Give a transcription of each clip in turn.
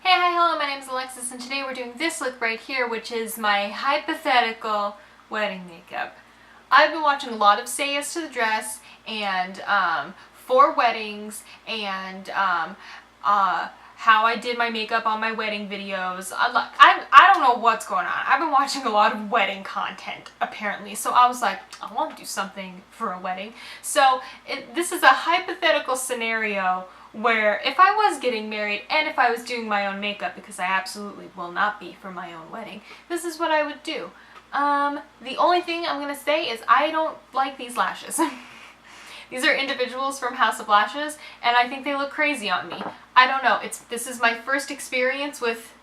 Hey, hi, hello, my name is Alexis, and today we're doing this look right here, which is my hypothetical wedding makeup. I've been watching a lot of Say Yes to the Dress, and for weddings, and how I did my makeup on my wedding videos. I don't know what's going on. I've been watching a lot of wedding content, apparently, so I was like, I want to do something for a wedding. So this is a hypothetical scenario where if I was getting married and if I was doing my own makeup, because I absolutely will not be for my own wedding, this is what I would do. The only thing I'm going to say is I don't like these lashes. These are individuals from House of Lashes, and I think they look crazy on me. I don't know. This is my first experience with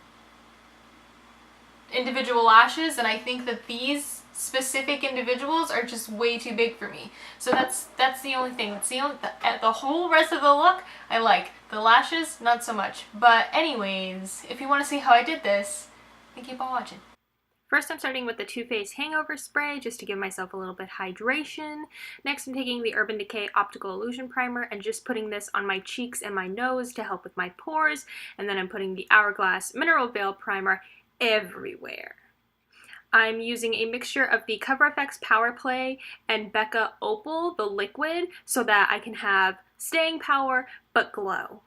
individual lashes, and I think that these specific individuals are just way too big for me. So that's the only thing. The whole rest of the look I like. The lashes, not so much. But anyways, if you want to see how I did this, then keep on watching. First, I'm starting with the Too Faced Hangover Spray, just to give myself a little bit hydration. Next, I'm taking the Urban Decay Optical Illusion Primer and just putting this on my cheeks and my nose to help with my pores. And then I'm putting the Hourglass Mineral Veil Primer everywhere. I'm using a mixture of the Cover FX Power Play and Becca Opal, the liquid, so that I can have staying power but glow.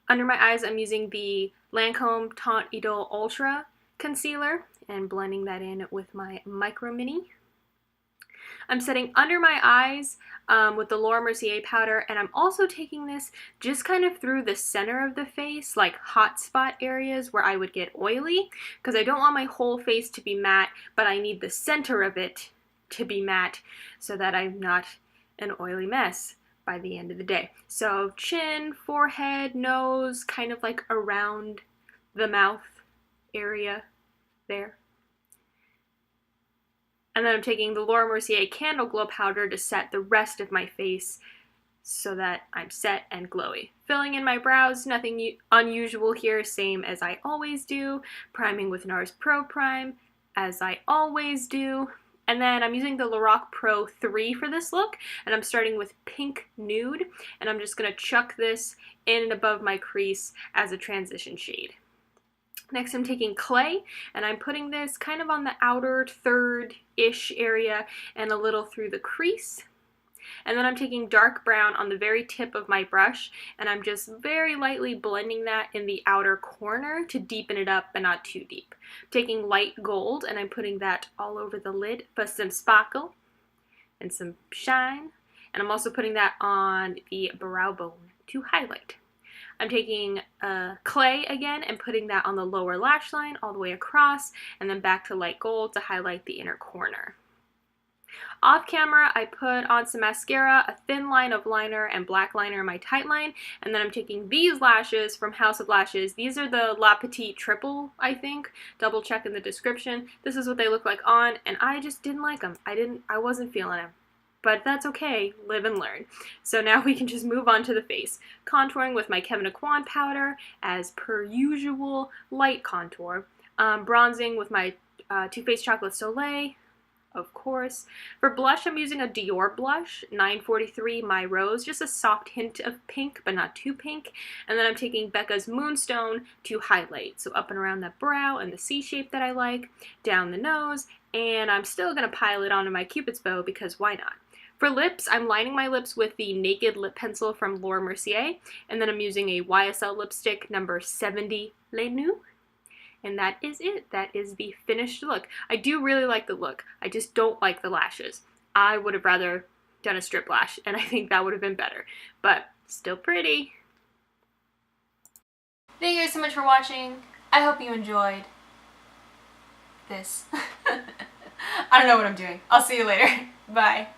Under my eyes, I'm using the Lancome Teint Idole Ultra concealer and blending that in with my Micro Mini. I'm setting under my eyes with the Laura Mercier powder, and I'm also taking this just kind of through the center of the face, like hot spot areas where I would get oily, because I don't want my whole face to be matte, but I need the center of it to be matte so that I'm not an oily mess by the end of the day. So chin, forehead, nose, kind of like around the mouth area there. And then I'm taking the Laura Mercier Candleglow powder to set the rest of my face so that I'm set and glowy. Filling in my brows, nothing unusual here, same as I always do. Priming with NARS Pro Prime, as I always do. And then I'm using the Lorac Pro 3 for this look, and I'm starting with Pink Nude, and I'm just going to chuck this in and above my crease as a transition shade. Next, I'm taking clay, and I'm putting this kind of on the outer third-ish area and a little through the crease. And then I'm taking dark brown on the very tip of my brush, and I'm just very lightly blending that in the outer corner to deepen it up, but not too deep. I'm taking light gold, and I'm putting that all over the lid for some sparkle and some shine. And I'm also putting that on the brow bone to highlight. I'm taking clay again and putting that on the lower lash line all the way across, and then back to light gold to highlight the inner corner. Off camera, I put on some mascara, a thin line of liner, and black liner in my tight line, and then I'm taking these lashes from House of Lashes. These are the La Petite Triple, I think. Double check in the description. This is what they look like on, and I just didn't like them. I wasn't feeling them. But that's okay, live and learn. So now we can just move on to the face. Contouring with my Kevyn Aqua powder, as per usual, light contour. Bronzing with my Too Faced Chocolate Soleil, of course. For blush, I'm using a Dior blush, 943 My Rose, just a soft hint of pink, but not too pink. And then I'm taking Becca's Moonstone to highlight. So up and around that brow and the C shape that I like, down the nose, and I'm still gonna pile it onto my Cupid's bow because why not? For lips, I'm lining my lips with the Naked Lip Pencil from Laura Mercier, and then I'm using a YSL lipstick number 70 Les Nudes. And that is it. That is the finished look. I do really like the look. I just don't like the lashes. I would have rather done a strip lash, and I think that would have been better. But still pretty. Thank you guys so much for watching. I hope you enjoyed this. I don't know what I'm doing. I'll see you later. Bye.